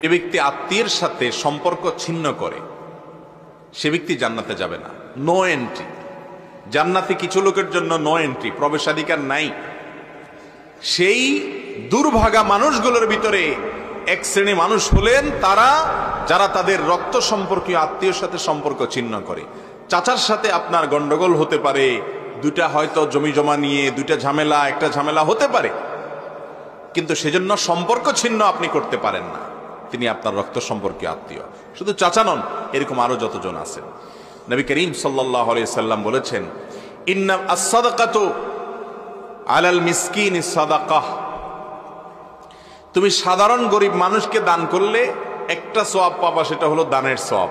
যে ব্যক্তি আত্মীয়ের সাথে সম্পর্ক ছিন্ন করে সে ব্যক্তি জান্নাতে যাবে না। No entry. জান্নাতে কিছু লোকের জন্য নো এন্ট্রি, প্রবেশাধিকার নাই। সেই দুর্ভাগা মানুষগুলোর ভিতরে এক শ্রেণী মানুষ হলেন তারা যারা তাদের রক্ত সম্পর্কীয় আত্মীয়ের সাথে সম্পর্ক ছিন্ন করে। চাচার সাথে আপনার গন্ডগোল হতে পারে, দুইটা হয়তো জমি জমা নিয়ে দুইটা ঝামেলা, একটা ঝামেলা হতে পারে, কিন্তু সেজন্য সম্পর্ক ছিন্ন আপনি করতে পারেন না। তিনি আপনার রক্ত সম্পর্কীয় আত্মীয়। শুধু চাচা নন, এরকম আরো যতজন আছেন। নবী করিম সাল্লাল্লাহু আলাইহি সাল্লাম বলেছেন, ইন্না আস-সাদাকাতু আলাল মিসকিনি সাদাকাহ। তুমি সাধারণ গরিব মানুষকে দান করলে একটা সওয়াব পাবা, সেটা হলো দানের সওয়াব।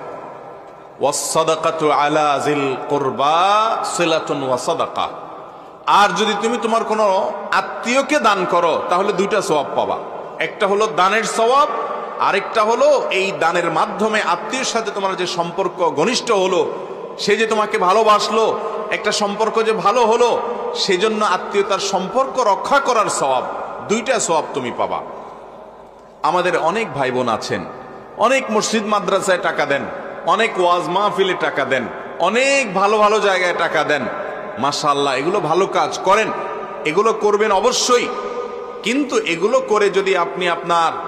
ওয়াস-সাদাকাতু আলা যিল কুরবা সিলাতুন ওয়া সাদাকা। আর যদি তুমি তোমার কোনো আত্মীয়কে দান করো তাহলে দুইটা সওয়াব পাবা। একটা হলো দানের সওয়াব, আরেকটা হলো এই দানের মাধ্যমে আত্মীয়ের সাথে তোমার যে সম্পর্ক ঘনিষ্ঠ হলো, সে যে তোমাকে ভালোবাসলো, একটা সম্পর্ক যে ভালো হলো, সেজন্য আত্মীয়তার সম্পর্ক রক্ষা করার সওয়াব। দুইটা সওয়াব তুমি পাবা। আমাদের অনেক ভাই বোন আছেন, অনেক মসজিদ মাদ্রাসায় টাকা দেন, অনেক ওয়াজ মাহফিলে টাকা দেন, অনেক ভালো ভালো জায়গায় টাকা দেন। মাশাআল্লাহ, এগুলো ভালো কাজ করেন, এগুলো করবেন অবশ্যই। কিন্তু এগুলো করে যদি আপনি আপনার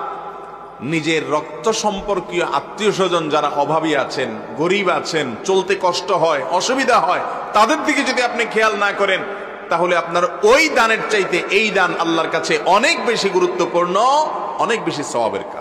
নিজের রক্ত সম্পর্কীয় আত্মীয় স্বজন যারা অভাবী আছেন, গরিব আছেন, চলতে কষ্ট হয়, অসুবিধা হয়, তাদের দিকে যদি আপনি খেয়াল না করেন, তাহলে আপনার ওই দানের চাইতে এই দান আল্লাহর কাছে অনেক বেশি গুরুত্বপূর্ণ, অনেক বেশি সওয়াবের কাজ।